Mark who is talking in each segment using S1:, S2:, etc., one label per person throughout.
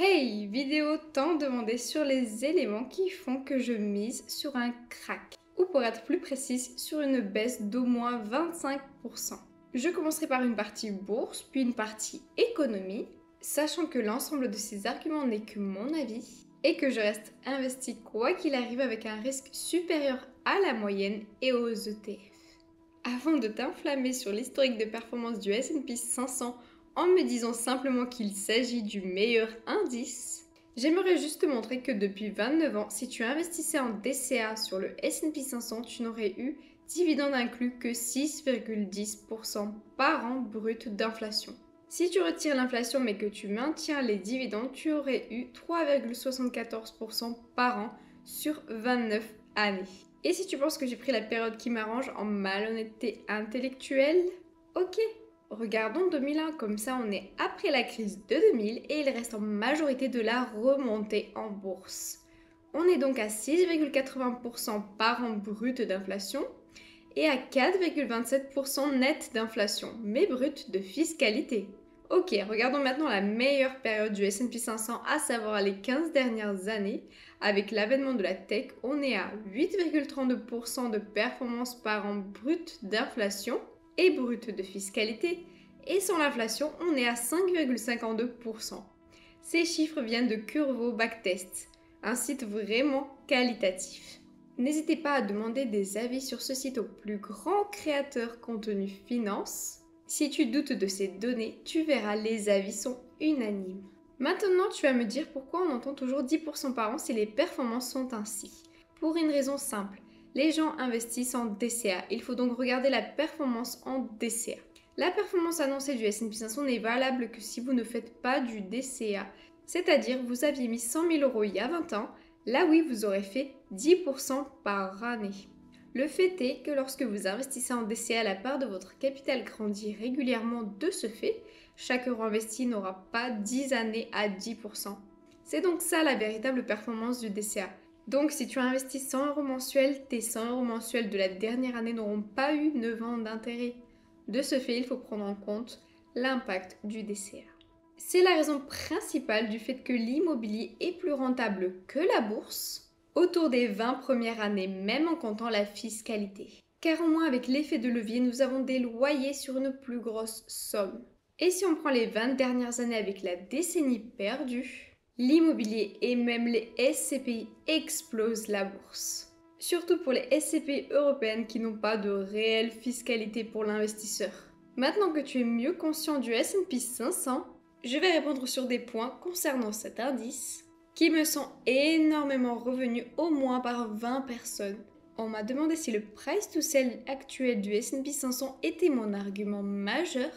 S1: Hey, vidéo tant demandée sur les éléments qui font que je mise sur un crack, ou pour être plus précise, sur une baisse d'au moins 25%. Je commencerai par une partie bourse, puis une partie économie, sachant que l'ensemble de ces arguments n'est que mon avis, et que je reste investi quoi qu'il arrive avec un risque supérieur à la moyenne et aux ETF. Avant de t'inflammer sur l'historique de performance du S&P 500 en me disant simplement qu'il s'agit du meilleur indice, j'aimerais juste te montrer que depuis 29 ans, si tu investissais en DCA sur le S&P 500, tu n'aurais eu dividende inclus que 6,10% par an brut d'inflation. Si tu retires l'inflation mais que tu maintiens les dividendes, tu aurais eu 3,74% par an sur 29 années. Et si tu penses que j'ai pris la période qui m'arrange en malhonnêteté intellectuelle, ok, regardons 2001, comme ça on est après la crise de 2000 et il reste en majorité de la remontée en bourse. On est donc à 6,80% par an brut d'inflation et à 4,27% net d'inflation, mais brut de fiscalité. Ok, regardons maintenant la meilleure période du S&P 500, à savoir les 15 dernières années. Avec l'avènement de la tech, on est à 8,32% de performance par an brut d'inflation et brut de fiscalité. Et sans l'inflation, on est à 5,52%. Ces chiffres viennent de Curvo Backtest, un site vraiment qualitatif. N'hésitez pas à demander des avis sur ce site au plus grand créateur contenu finance. Si tu doutes de ces données, tu verras, les avis sont unanimes. Maintenant, tu vas me dire pourquoi on entend toujours 10% par an si les performances sont ainsi. Pour une raison simple, les gens investissent en DCA. Il faut donc regarder la performance en DCA. La performance annoncée du S&P 500 n'est valable que si vous ne faites pas du DCA. C'est-à-dire, vous aviez mis 100 000 € il y a 20 ans, là oui, vous aurez fait 10% par année. Le fait est que lorsque vous investissez en DCA, la part de votre capital grandit régulièrement de ce fait. Chaque euro investi n'aura pas 10 années à 10%. C'est donc ça la véritable performance du DCA. Donc si tu as investi 100 € mensuels, tes 100 € mensuels de la dernière année n'auront pas eu 9 ans d'intérêt. De ce fait, il faut prendre en compte l'impact du DCA. C'est la raison principale du fait que l'immobilier est plus rentable que la bourse autour des 20 premières années, même en comptant la fiscalité. Car au moins avec l'effet de levier, nous avons des loyers sur une plus grosse somme. Et si on prend les 20 dernières années avec la décennie perdue, l'immobilier et même les SCPI explosent la bourse. Surtout pour les SCPI européennes qui n'ont pas de réelle fiscalité pour l'investisseur. Maintenant que tu es mieux conscient du S&P 500, je vais répondre sur des points concernant cet indice qui me sont énormément revenus au moins par 20 personnes. On m'a demandé si le price to sell actuel du S&P 500 était mon argument majeur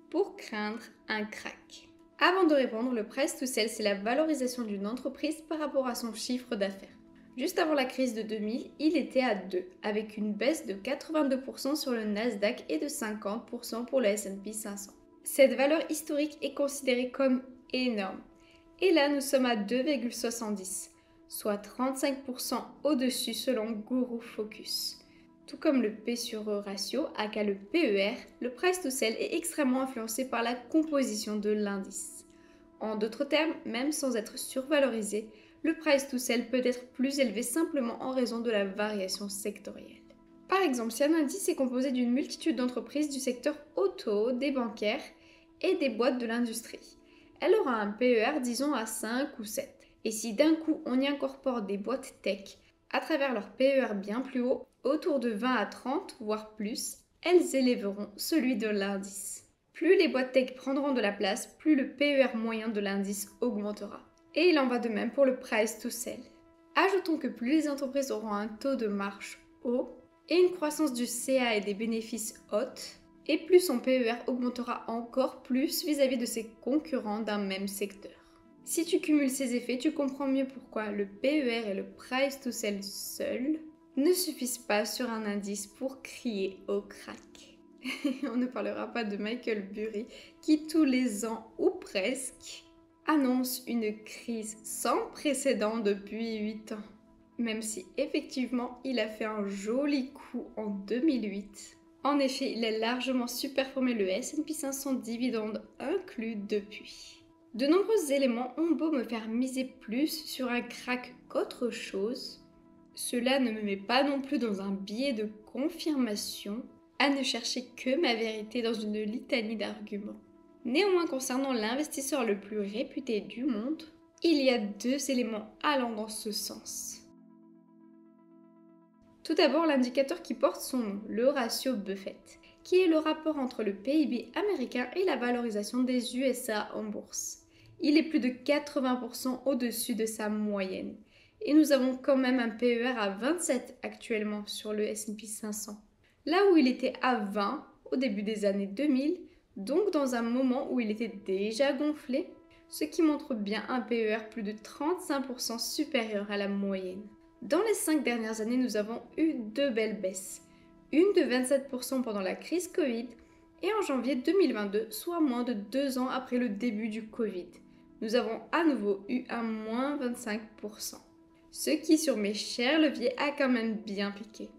S1: pour craindre un crack. Avant de répondre, le price to sell, c'est la valorisation d'une entreprise par rapport à son chiffre d'affaires. Juste avant la crise de 2000, il était à 2, avec une baisse de 82% sur le Nasdaq et de 50% pour le S&P 500. Cette valeur historique est considérée comme énorme. Et là, nous sommes à 2,70, soit 35% au-dessus selon Guru Focus. Tout comme le P sur E ratio, aka le PER, le price to sell est extrêmement influencé par la composition de l'indice. En d'autres termes, même sans être survalorisé, le price to sell peut être plus élevé simplement en raison de la variation sectorielle. Par exemple, si un indice est composé d'une multitude d'entreprises du secteur auto, des bancaires et des boîtes de l'industrie, elle aura un PER disons à 5 ou 7. Et si d'un coup on y incorpore des boîtes tech, à travers leur PER bien plus haut, autour de 20 à 30 voire plus, elles élèveront celui de l'indice. Plus les boîtes tech prendront de la place, plus le PER moyen de l'indice augmentera. Et il en va de même pour le price to sell. Ajoutons que plus les entreprises auront un taux de marge haut et une croissance du CA et des bénéfices haute, et plus son PER augmentera encore plus vis-à-vis de ses concurrents d'un même secteur. Si tu cumules ces effets, tu comprends mieux pourquoi le PER et le price to sell seuls ne suffisent pas sur un indice pour crier au crack. On ne parlera pas de Michael Burry qui tous les ans ou presque annonce une crise sans précédent depuis 8 ans. Même si effectivement il a fait un joli coup en 2008. En effet, il a largement surperformé le S&P 500 dividende inclus depuis. De nombreux éléments ont beau me faire miser plus sur un crack qu'autre chose, cela ne me met pas non plus dans un biais de confirmation à ne chercher que ma vérité dans une litanie d'arguments. Néanmoins, concernant l'investisseur le plus réputé du monde, il y a deux éléments allant dans ce sens. Tout d'abord, l'indicateur qui porte son nom, le ratio Buffett, qui est le rapport entre le PIB américain et la valorisation des USA en bourse. Il est plus de 80% au-dessus de sa moyenne. Et nous avons quand même un PER à 27 actuellement sur le S&P 500. Là où il était à 20 au début des années 2000, donc dans un moment où il était déjà gonflé, ce qui montre bien un PER plus de 35% supérieur à la moyenne. Dans les 5 dernières années, nous avons eu deux belles baisses. Une de 27% pendant la crise Covid et en janvier 2022, soit moins de 2 ans après le début du Covid. Nous avons à nouveau eu un moins 25%. Ce qui sur mes chers leviers a quand même bien piqué.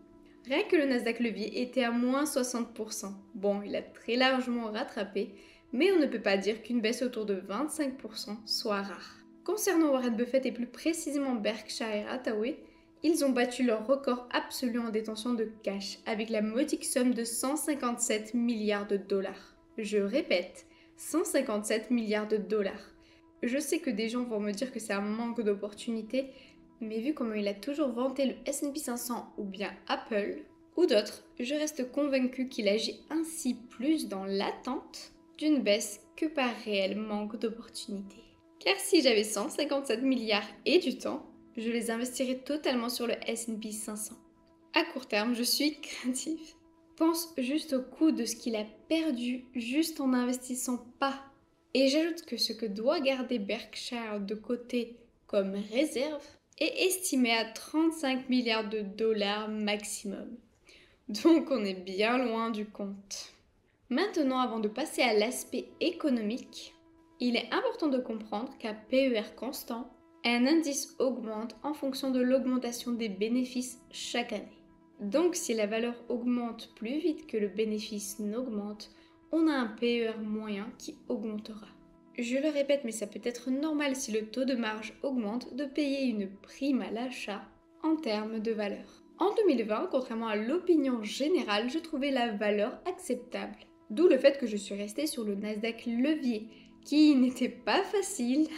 S1: Rien que le Nasdaq levier était à moins 60%. Bon, il a très largement rattrapé, mais on ne peut pas dire qu'une baisse autour de 25% soit rare. Concernant Warren Buffett et plus précisément Berkshire Hathaway, ils ont battu leur record absolu en détention de cash avec la modique somme de 157 milliards de dollars. Je répète, 157 milliards de dollars. Je sais que des gens vont me dire que c'est un manque d'opportunité, mais vu comment il a toujours vanté le S&P 500 ou bien Apple ou d'autres, je reste convaincue qu'il agit ainsi plus dans l'attente d'une baisse que par réel manque d'opportunité. Car si j'avais 157 milliards et du temps, je les investirais totalement sur le S&P 500. À court terme, je suis craintive. Pense juste au coût de ce qu'il a perdu juste en n'investissant pas. Et j'ajoute que ce que doit garder Berkshire de côté comme réserve est estimé à 35 milliards de dollars maximum. Donc on est bien loin du compte. Maintenant, avant de passer à l'aspect économique, il est important de comprendre qu'à PER constant, un indice augmente en fonction de l'augmentation des bénéfices chaque année. Donc si la valeur augmente plus vite que le bénéfice n'augmente, on a un PER moyen qui augmentera. Je le répète, mais ça peut être normal si le taux de marge augmente de payer une prime à l'achat en termes de valeur. En 2020, contrairement à l'opinion générale, je trouvais la valeur acceptable. D'où le fait que je suis restée sur le Nasdaq levier, qui n'était pas facile,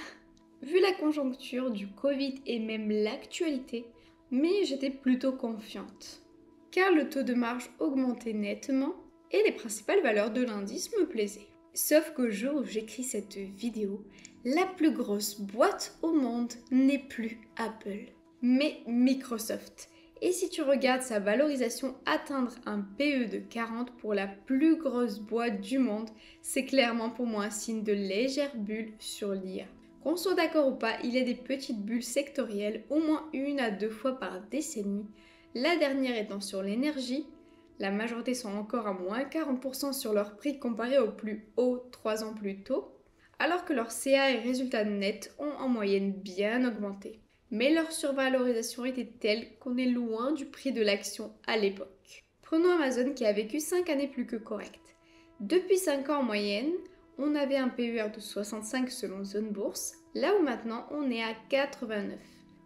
S1: vu la conjoncture du Covid et même l'actualité, mais j'étais plutôt confiante. Car le taux de marge augmentait nettement et les principales valeurs de l'indice me plaisaient. Sauf qu'au jour où j'écris cette vidéo, la plus grosse boîte au monde n'est plus Apple, mais Microsoft. Et si tu regardes sa valorisation atteindre un PE de 40 pour la plus grosse boîte du monde, c'est clairement pour moi un signe de légère bulle sur l'IA. Qu'on soit d'accord ou pas, il y a des petites bulles sectorielles, au moins 1 à 2 fois par décennie, la dernière étant sur l'énergie. La majorité sont encore à moins 40% sur leur prix comparé au plus haut 3 ans plus tôt, alors que leurs CA et résultats nets ont en moyenne bien augmenté. Mais leur survalorisation était telle qu'on est loin du prix de l'action à l'époque. Prenons Amazon qui a vécu 5 années plus que correctes. Depuis 5 ans en moyenne, on avait un PER de 65 selon Zone Bourse, là où maintenant on est à 89,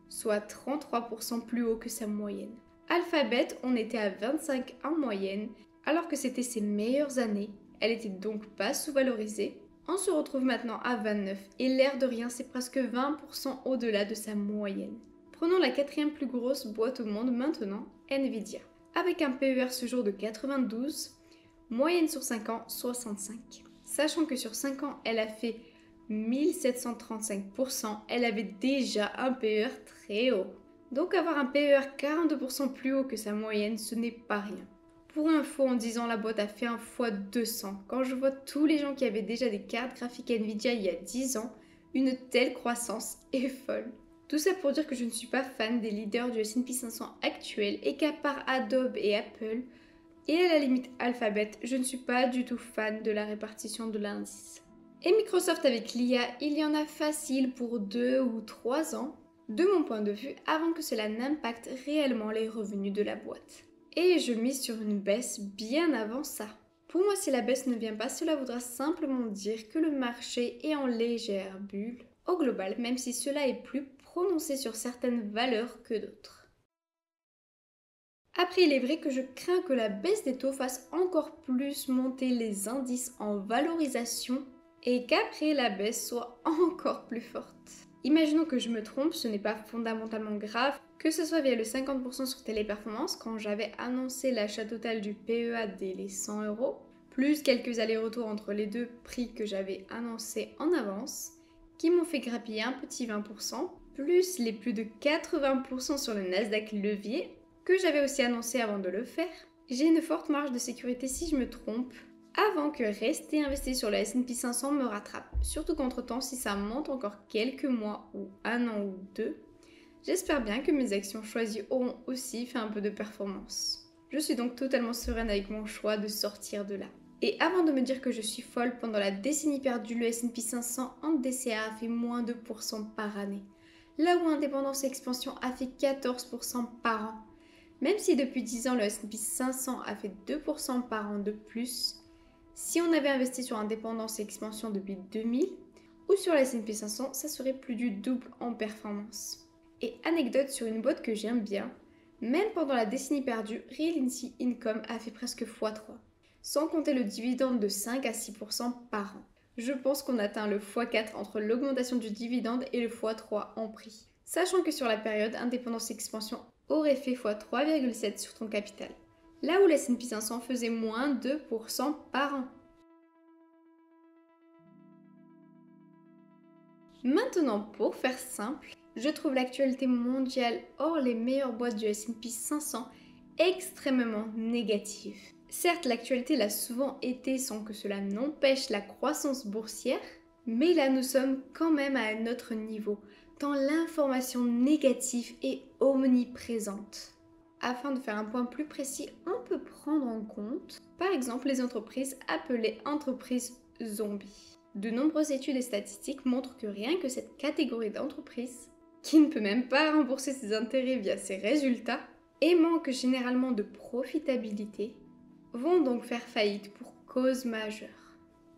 S1: soit 33% plus haut que sa moyenne. Alphabet, on était à 25 en moyenne, alors que c'était ses meilleures années. Elle était donc pas sous-valorisée. On se retrouve maintenant à 29 et l'air de rien, c'est presque 20% au-delà de sa moyenne. Prenons la 4e plus grosse boîte au monde maintenant, Nvidia. Avec un PER ce jour de 92, moyenne sur 5 ans 65. Sachant que sur 5 ans, elle a fait 1735%, elle avait déjà un PER très haut. Donc avoir un PER 42% plus haut que sa moyenne, ce n'est pas rien. Pour info, en 10 ans, la boîte a fait un x200. Quand je vois tous les gens qui avaient déjà des cartes graphiques Nvidia il y a 10 ans, une telle croissance est folle. Tout ça pour dire que je ne suis pas fan des leaders du S&P 500 actuels et qu'à part Adobe et Apple, et à la limite Alphabet, je ne suis pas du tout fan de la répartition de l'indice. Et Microsoft avec l'IA, il y en a facile pour 2 ou 3 ans, de mon point de vue, avant que cela n'impacte réellement les revenus de la boîte. Et je mise sur une baisse bien avant ça. Pour moi, si la baisse ne vient pas, cela voudra simplement dire que le marché est en légère bulle au global, même si cela est plus prononcé sur certaines valeurs que d'autres. Après, il est vrai que je crains que la baisse des taux fasse encore plus monter les indices en valorisation et qu'après la baisse soit encore plus forte. Imaginons que je me trompe, ce n'est pas fondamentalement grave, que ce soit via le 50% sur Téléperformance quand j'avais annoncé l'achat total du PEA dès les 100 €, plus quelques allers-retours entre les deux prix que j'avais annoncés en avance, qui m'ont fait grappiller un petit 20%, plus les plus de 80% sur le Nasdaq levier, que j'avais aussi annoncé avant de le faire. J'ai une forte marge de sécurité si je me trompe, avant que rester investi sur le S&P 500 me rattrape. Surtout qu'entre-temps, si ça monte encore quelques mois ou un an ou deux, j'espère bien que mes actions choisies auront aussi fait un peu de performance. Je suis donc totalement sereine avec mon choix de sortir de là. Et avant de me dire que je suis folle, pendant la décennie perdue, le S&P 500 en DCA a fait moins 2% par année. Là où Indépendance et Expansion a fait 14% par an. Même si depuis 10 ans le S&P 500 a fait 2% par an de plus, si on avait investi sur Indépendance et Expansion depuis 2000 ou sur le S&P 500, ça serait plus du double en performance. Et anecdote sur une boîte que j'aime bien, même pendant la décennie perdue, Realty Income a fait presque x3, sans compter le dividende de 5 à 6% par an. Je pense qu'on atteint le x4 entre l'augmentation du dividende et le x3 en prix. Sachant que sur la période, Indépendance et Expansion aurait fait x3,7 sur ton capital. Là où le S&P 500 faisait moins 2% par an. Maintenant, pour faire simple, je trouve l'actualité mondiale hors les meilleures boîtes du S&P 500 extrêmement négative. Certes, l'actualité l'a souvent été sans que cela n'empêche la croissance boursière, mais là nous sommes quand même à un autre niveau, tant l'information négative est omniprésente. Afin de faire un point plus précis, on peut prendre en compte, par exemple, les entreprises appelées entreprises zombies. De nombreuses études et statistiques montrent que rien que cette catégorie d'entreprises, qui ne peut même pas rembourser ses intérêts via ses résultats, et manque généralement de profitabilité, vont donc faire faillite pour cause majeure.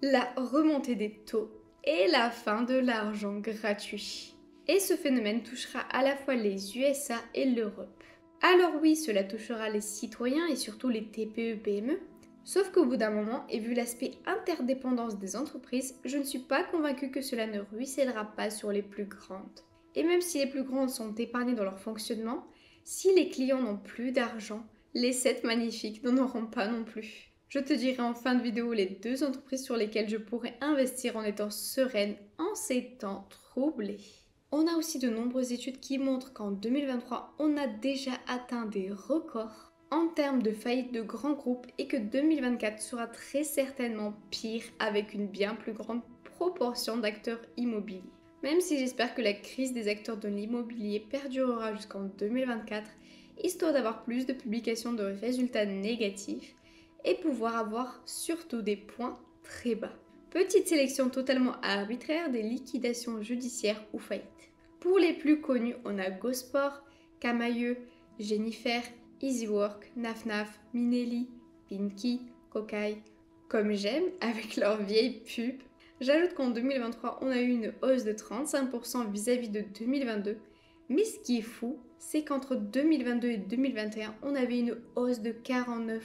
S1: La remontée des taux et la fin de l'argent gratuit. Et ce phénomène touchera à la fois les USA et l'Europe. Alors oui, cela touchera les citoyens et surtout les TPE-PME, sauf qu'au bout d'un moment, et vu l'aspect interdépendance des entreprises, je ne suis pas convaincue que cela ne ruissellera pas sur les plus grandes. Et même si les plus grandes sont épargnées dans leur fonctionnement, si les clients n'ont plus d'argent, les 7 magnifiques n'en auront pas non plus. Je te dirai en fin de vidéo les 2 entreprises sur lesquelles je pourrais investir en étant sereine en ces temps troublés. On a aussi de nombreuses études qui montrent qu'en 2023, on a déjà atteint des records en termes de faillite de grands groupes et que 2024 sera très certainement pire avec une bien plus grande proportion d'acteurs immobiliers. Même si j'espère que la crise des acteurs de l'immobilier perdurera jusqu'en 2024, histoire d'avoir plus de publications de résultats négatifs et pouvoir avoir surtout des points très bas. Petite sélection totalement arbitraire des liquidations judiciaires ou faillites. Pour les plus connus, on a Gosport, Camaïeu, Jennifer, EasyWork, Nafnaf, Minelli, Pinky, Kokai, Comme J'aime avec leur vieille pub. J'ajoute qu'en 2023, on a eu une hausse de 35% vis-à-vis de 2022. Mais ce qui est fou, c'est qu'entre 2022 et 2021, on avait une hausse de 49%.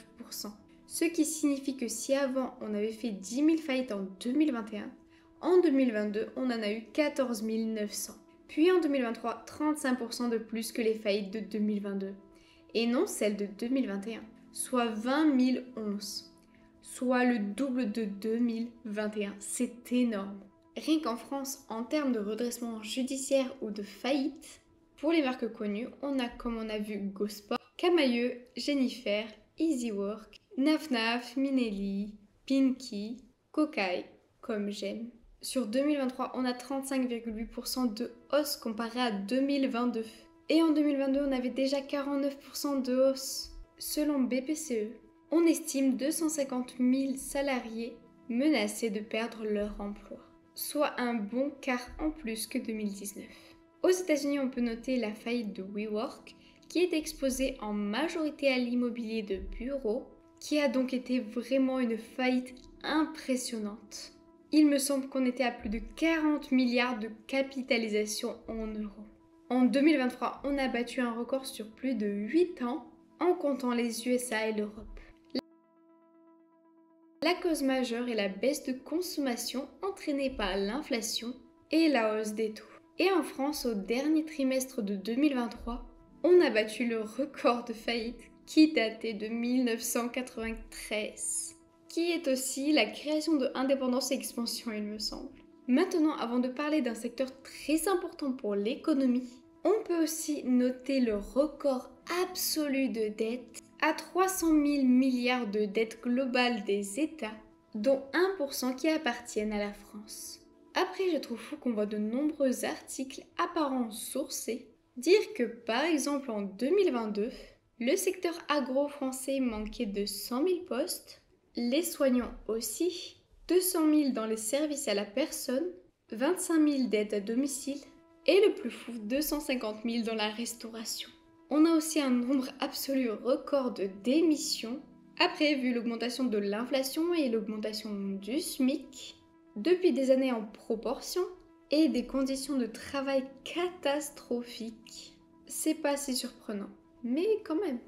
S1: Ce qui signifie que si avant on avait fait 10 000 faillites en 2021, en 2022 on en a eu 14 900. Puis en 2023, 35% de plus que les faillites de 2022. Et non celles de 2021, soit 20 011. Soit le double de 2021. C'est énorme. Rien qu'en France, en termes de redressement judiciaire ou de faillite, pour les marques connues, on a comme on a vu Gosport, Camaïeu, Jennifer, EasyWork, Nafnaf, Minelli, Pinky, Kokai, Comme J'aime. Sur 2023, on a 35,8% de hausse comparé à 2022. Et en 2022, on avait déjà 49% de hausse. Selon BPCE, on estime 250 000 salariés menacés de perdre leur emploi, soit un bon quart en plus que 2019. Aux États-Unis, on peut noter la faillite de WeWork, qui est exposée en majorité à l'immobilier de bureaux, qui a donc été vraiment une faillite impressionnante. Il me semble qu'on était à plus de 40 milliards de capitalisation en euros. En 2023, on a battu un record sur plus de 8 ans en comptant les USA et l'Europe. La cause majeure est la baisse de consommation entraînée par l'inflation et la hausse des taux. Et en France, au dernier trimestre de 2023, on a battu le record de faillite qui datait de 1993, qui est aussi la création de indépendance et expansion, il me semble. Maintenant, avant de parler d'un secteur très important pour l'économie, on peut aussi noter le record absolu de dette à 300 000 milliards de dettes globales des États, dont 1% qui appartiennent à la France. Après, je trouve fou qu'on voit de nombreux articles apparents sourcés dire que, par exemple, en 2022, le secteur agro-français manquait de 100 000 postes, les soignants aussi, 200 000 dans les services à la personne, 25 000 d'aides à domicile et le plus fou, 250 000 dans la restauration. On a aussi un nombre absolu record de démissions. Après, vu l'augmentation de l'inflation et l'augmentation du SMIC, depuis des années en proportion, et des conditions de travail catastrophiques, c'est pas si surprenant, mais quand même.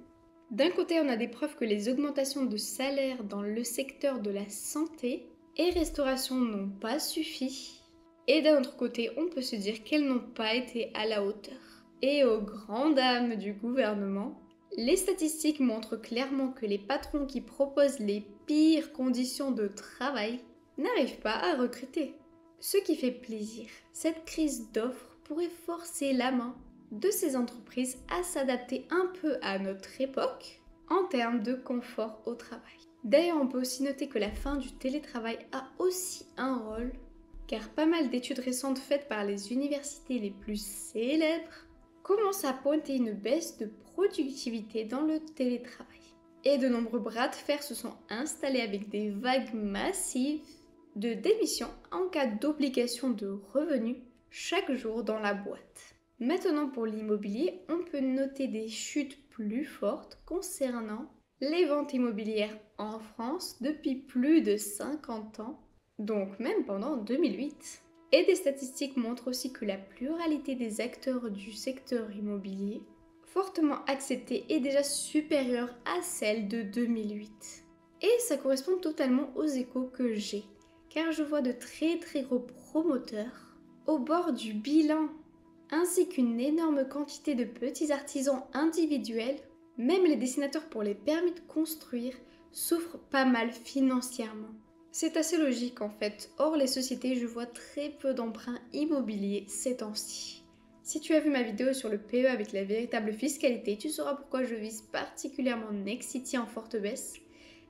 S1: D'un côté, on a des preuves que les augmentations de salaire dans le secteur de la santé et restauration n'ont pas suffi, et d'un autre côté, on peut se dire qu'elles n'ont pas été à la hauteur. Et aux grandes dames du gouvernement, les statistiques montrent clairement que les patrons qui proposent les pires conditions de travail n'arrivent pas à recruter. Ce qui fait plaisir, cette crise d'offres pourrait forcer la main de ces entreprises à s'adapter un peu à notre époque en termes de confort au travail. D'ailleurs, on peut aussi noter que la fin du télétravail a aussi un rôle, car pas mal d'études récentes faites par les universités les plus célèbres commencent à pointer une baisse de productivité dans le télétravail. Et de nombreux bras de fer se sont installés avec des vagues massives de démission en cas d'obligation de revenus chaque jour dans la boîte. Maintenant pour l'immobilier, on peut noter des chutes plus fortes concernant les ventes immobilières en France depuis plus de 50 ans, donc même pendant 2008. Et des statistiques montrent aussi que la pluralité des acteurs du secteur immobilier, fortement acceptée, est déjà supérieure à celle de 2008. Et ça correspond totalement aux échos que j'ai, car je vois de très gros promoteurs au bord du bilan, ainsi qu'une énorme quantité de petits artisans individuels. Même les dessinateurs pour les permis de construire souffrent pas mal financièrement. C'est assez logique en fait, or les sociétés, je vois très peu d'emprunts immobiliers ces temps-ci. Si tu as vu ma vidéo sur le PE avec la véritable fiscalité, tu sauras pourquoi je vise particulièrement Nexity en forte baisse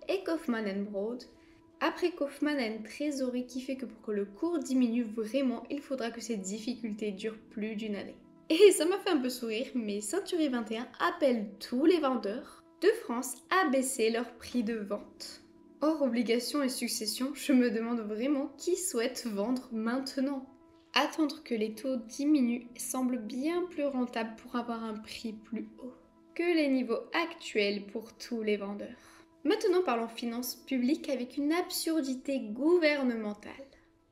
S1: et Kaufman & Broad. Après, Kaufman a une trésorerie qui fait que pour que le cours diminue vraiment, il faudra que ces difficultés durent plus d'une année. Et ça m'a fait un peu sourire, mais Century 21 appelle tous les vendeurs de France à baisser leur prix de vente. Hors obligations et succession, je me demande vraiment qui souhaite vendre maintenant. Attendre que les taux diminuent semble bien plus rentable pour avoir un prix plus haut que les niveaux actuels pour tous les vendeurs. Maintenant parlons finances publiques avec une absurdité gouvernementale.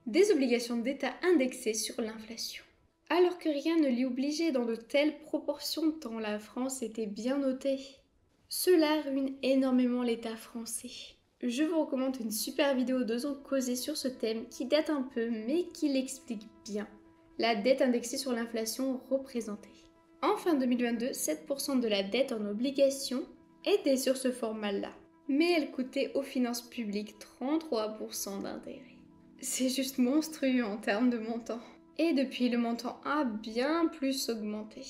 S1: Des obligations d'État indexées sur l'inflation. Alors que rien ne l'y obligeait dans de telles proportions tant la France était bien notée. Cela ruine énormément l'État français. Je vous recommande une super vidéo d'Osons causer sur ce thème qui date un peu mais qui l'explique bien. La dette indexée sur l'inflation représentée. En fin 2022, 7% de la dette en obligation était sur ce format-là. Mais elle coûtait aux finances publiques 33% d'intérêt. C'est juste monstrueux en termes de montant. Et depuis, le montant a bien plus augmenté.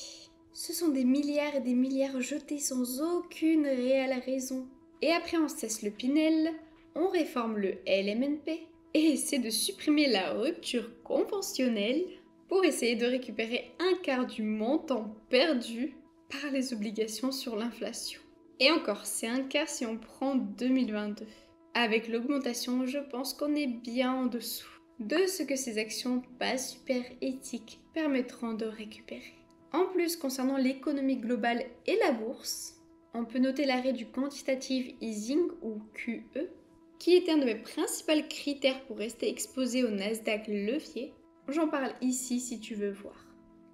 S1: Ce sont des milliards et des milliards jetés sans aucune réelle raison. Et après on cesse le Pinel, on réforme le LMNP et essaie de supprimer la rupture conventionnelle pour essayer de récupérer un quart du montant perdu par les obligations sur l'inflation. Et encore, c'est un quart si on prend 2022. Avec l'augmentation, je pense qu'on est bien en dessous de ce que ces actions pas super éthiques permettront de récupérer. En plus, concernant l'économie globale et la bourse, On peut noter l'arrêt du quantitative easing ou QE, qui était un de mes principaux critères pour rester exposé au Nasdaq levier. J'en parle ici si tu veux voir.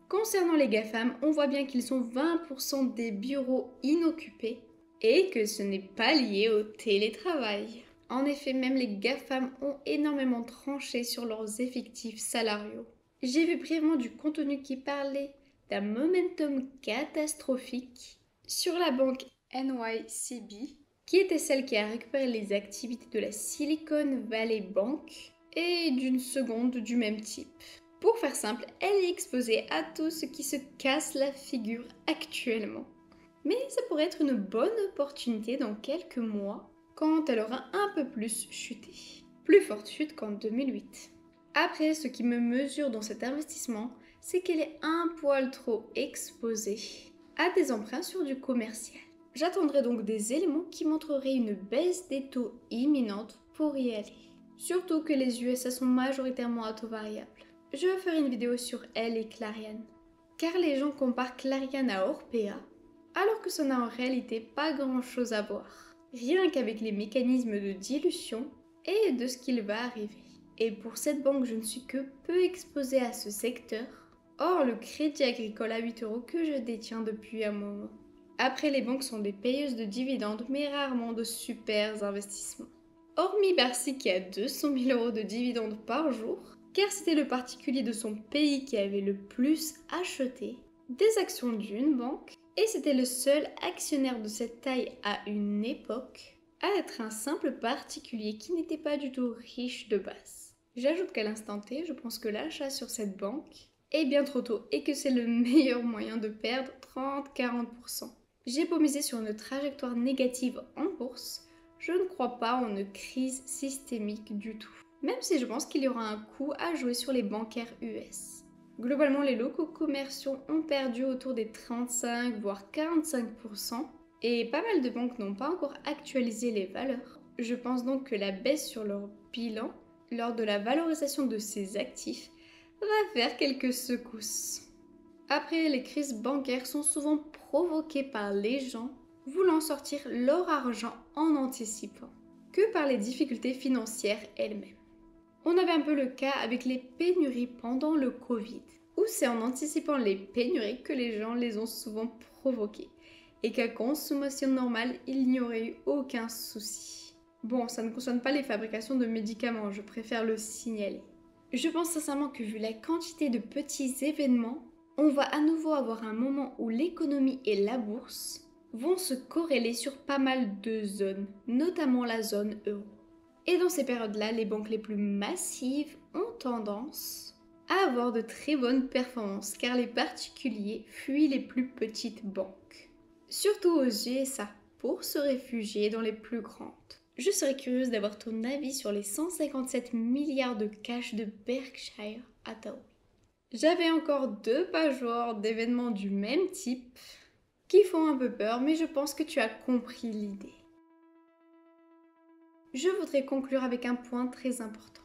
S1: Concernant les GAFAM, on voit bien qu'ils sont 20% des bureaux inoccupés et que ce n'est pas lié au télétravail. En effet, même les GAFAM ont énormément tranché sur leurs effectifs salariaux. J'ai vu brièvement du contenu qui parlait d'un momentum catastrophique sur la banque NYCB, qui était celle qui a récupéré les activités de la Silicon Valley Bank, et d'une seconde du même type. Pour faire simple, elle est exposée à tout ce qui se casse la figure actuellement. Mais ça pourrait être une bonne opportunité dans quelques mois, quand elle aura un peu plus chuté. Plus forte chute qu'en 2008. Après, ce qui me mesure dans cet investissement, c'est qu'elle est un poil trop exposée à des emprunts sur du commercial. J'attendrai donc des éléments qui montreraient une baisse des taux imminente pour y aller. Surtout que les USA sont majoritairement à taux variable. Je ferai une vidéo sur elle et Clariane. Car les gens comparent Clariane à Orpea, alors que ça n'a en réalité pas grand chose à voir. Rien qu'avec les mécanismes de dilution et de ce qu'il va arriver. Et pour cette banque, je ne suis que peu exposée à ce secteur. Or, le crédit agricole à 8 € que je détiens depuis un moment. Après, les banques sont des payeuses de dividendes, mais rarement de super investissements. Hormis Bercy qui a 200 000 € de dividendes par jour, car c'était le particulier de son pays qui avait le plus acheté des actions d'une banque, et c'était le seul actionnaire de cette taille à une époque à être un simple particulier qui n'était pas du tout riche de base. J'ajoute qu'à l'instant T, je pense que l'achat sur cette banque est bien trop tôt et que c'est le meilleur moyen de perdre 30-40%. J'ai beau miser sur une trajectoire négative en bourse, je ne crois pas en une crise systémique du tout. Même si je pense qu'il y aura un coup à jouer sur les bancaires US. Globalement, les locaux commerciaux ont perdu autour des 35 voire 45% et pas mal de banques n'ont pas encore actualisé les valeurs. Je pense donc que la baisse sur leur bilan lors de la valorisation de ces actifs va faire quelques secousses. Après, les crises bancaires sont souvent provoquées par les gens voulant sortir leur argent en anticipant que par les difficultés financières elles-mêmes. On avait un peu le cas avec les pénuries pendant le Covid, où c'est en anticipant les pénuries que les gens les ont souvent provoquées, et qu'à consommation normale, il n'y aurait eu aucun souci. Bon, ça ne concerne pas les fabrications de médicaments, je préfère le signaler. Je pense sincèrement que vu la quantité de petits événements, on va à nouveau avoir un moment où l'économie et la bourse vont se corréler sur pas mal de zones, notamment la zone euro. Et dans ces périodes-là, les banques les plus massives ont tendance à avoir de très bonnes performances car les particuliers fuient les plus petites banques. Surtout aux USA pour se réfugier dans les plus grandes. Je serais curieuse d'avoir ton avis sur les 157 milliards de cash de Berkshire Hathaway. J'avais encore 2 pages d'événements du même type qui font un peu peur, mais je pense que tu as compris l'idée. Je voudrais conclure avec un point très important.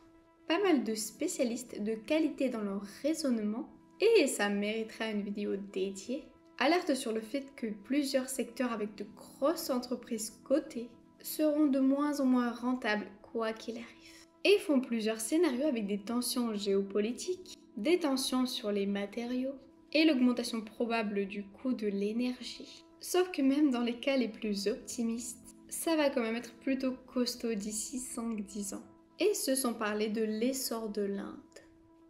S1: Pas mal de spécialistes de qualité dans leur raisonnement, et ça mériterait une vidéo dédiée, alertent sur le fait que plusieurs secteurs avec de grosses entreprises cotées seront de moins en moins rentables quoi qu'il arrive. Et font plusieurs scénarios avec des tensions géopolitiques, des tensions sur les matériaux et l'augmentation probable du coût de l'énergie. Sauf que même dans les cas les plus optimistes, ça va quand même être plutôt costaud d'ici 5-10 ans. Et ce sans parler de l'essor de l'Inde.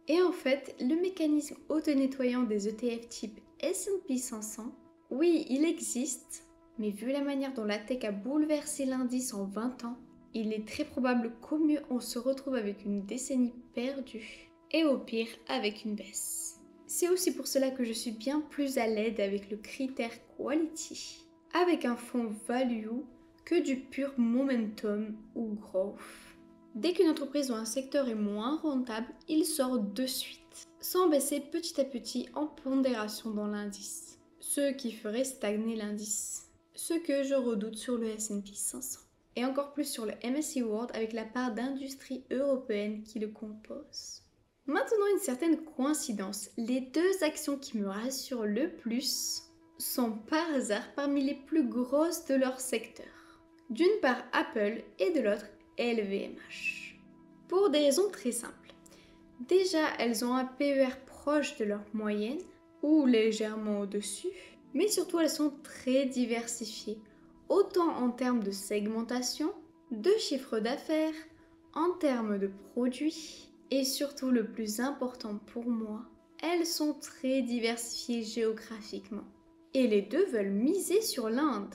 S1: Et en fait, le mécanisme auto-nettoyant des ETF type S&P 500, oui, il existe, mais vu la manière dont la tech a bouleversé l'indice en 20 ans, il est très probable qu'au mieux on se retrouve avec une décennie perdue, et au pire avec une baisse. C'est aussi pour cela que je suis bien plus à l'aise avec le critère quality, avec un fonds value, que du pur momentum ou growth. Dès qu'une entreprise ou un secteur est moins rentable, il sort de suite, sans baisser petit à petit en pondération dans l'indice, ce qui ferait stagner l'indice, ce que je redoute sur le S&P 500, et encore plus sur le MSCI World avec la part d'industrie européenne qui le compose. Maintenant, une certaine coïncidence, les 2 actions qui me rassurent le plus sont par hasard parmi les plus grosses de leur secteur. D'une part Apple et de l'autre LVMH. Pour des raisons très simples. Déjà, elles ont un PER proche de leur moyenne, ou légèrement au-dessus, mais surtout elles sont très diversifiées, autant en termes de segmentation, de chiffre d'affaires, en termes de produits, et surtout le plus important pour moi, elles sont très diversifiées géographiquement. Et les deux veulent miser sur l'Inde.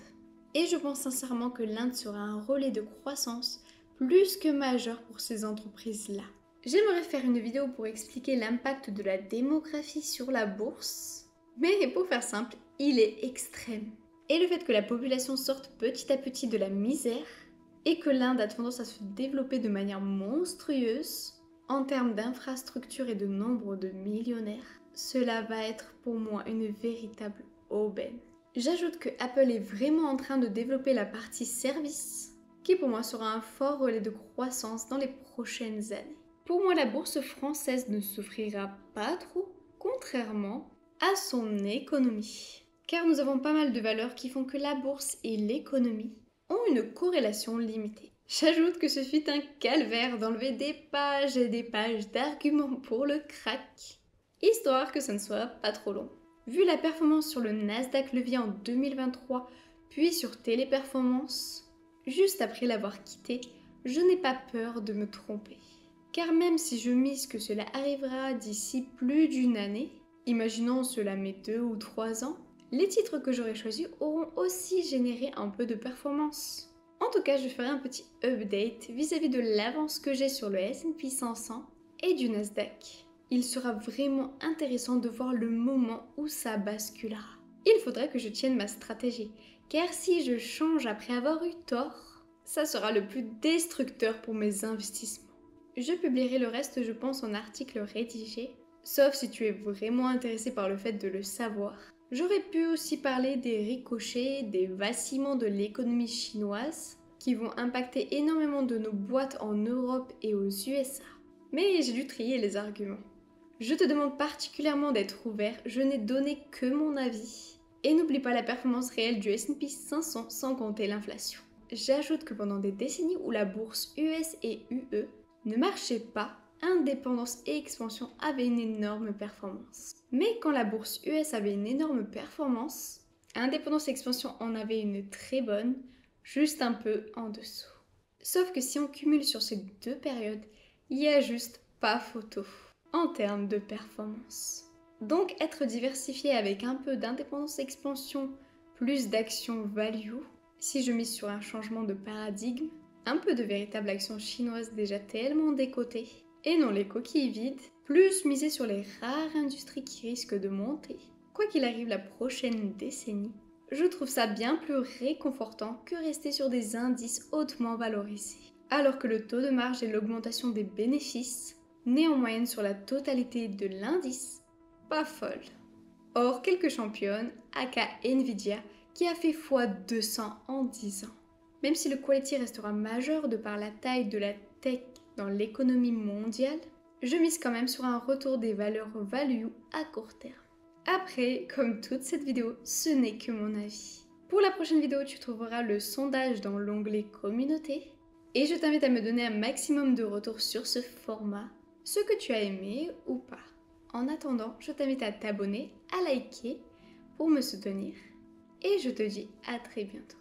S1: Et je pense sincèrement que l'Inde sera un relais de croissance plus que majeur pour ces entreprises-là. J'aimerais faire une vidéo pour expliquer l'impact de la démographie sur la bourse, mais pour faire simple, il est extrême. Et le fait que la population sorte petit à petit de la misère et que l'Inde a tendance à se développer de manière monstrueuse en termes d'infrastructures et de nombre de millionnaires, cela va être pour moi une véritable aubaine. J'ajoute que Apple est vraiment en train de développer la partie service, qui pour moi sera un fort relais de croissance dans les prochaines années. Pour moi, la bourse française ne souffrira pas trop, contrairement à son économie. Car nous avons pas mal de valeurs qui font que la bourse et l'économie ont une corrélation limitée. J'ajoute que ce fut un calvaire d'enlever des pages et des pages d'arguments pour le crack, histoire que ça ne soit pas trop long. Vu la performance sur le Nasdaq levier en 2023, puis sur Téléperformance, juste après l'avoir quitté, je n'ai pas peur de me tromper. Car même si je mise que cela arrivera d'ici plus d'une année, imaginons cela met 2 ou 3 ans, les titres que j'aurai choisis auront aussi généré un peu de performance. En tout cas, je ferai un petit update vis-à-vis de l'avance que j'ai sur le S&P 500 et du Nasdaq. Il sera vraiment intéressant de voir le moment où ça basculera. Il faudrait que je tienne ma stratégie, car si je change après avoir eu tort, ça sera le plus destructeur pour mes investissements. Je publierai le reste, je pense, en article rédigé, sauf si tu es vraiment intéressé par le fait de le savoir. J'aurais pu aussi parler des ricochets, des vacillements de l'économie chinoise, qui vont impacter énormément de nos boîtes en Europe et aux USA. Mais j'ai dû trier les arguments. Je te demande particulièrement d'être ouvert, je n'ai donné que mon avis. Et n'oublie pas la performance réelle du S&P 500 sans compter l'inflation. J'ajoute que pendant des décennies où la bourse US et UE ne marchait pas, indépendance et expansion avaient une énorme performance. Mais quand la bourse US avait une énorme performance, indépendance et expansion en avait une très bonne, juste un peu en dessous. Sauf que si on cumule sur ces deux périodes, il n'y a juste pas photo en termes de performance. Donc être diversifié avec un peu d'indépendance expansion plus d'action value, si je mise sur un changement de paradigme, un peu de véritable action chinoise déjà tellement décotée, et non les coquilles vides, plus miser sur les rares industries qui risquent de monter, quoi qu'il arrive la prochaine décennie, je trouve ça bien plus réconfortant que rester sur des indices hautement valorisés. Alors que le taux de marge et l'augmentation des bénéfices, nés en moyenne sur la totalité de l'indice, pas folle. Or, quelques championnes, aka Nvidia, qui a fait x200 en 10 ans. Même si le quality restera majeur de par la taille de la tech dans l'économie mondiale, je mise quand même sur un retour des valeurs value à court terme. Après, comme toute cette vidéo, ce n'est que mon avis. Pour la prochaine vidéo, tu trouveras le sondage dans l'onglet communauté et je t'invite à me donner un maximum de retours sur ce format, ce que tu as aimé ou pas. En attendant, je t'invite à t'abonner, à liker pour me soutenir et je te dis à très bientôt.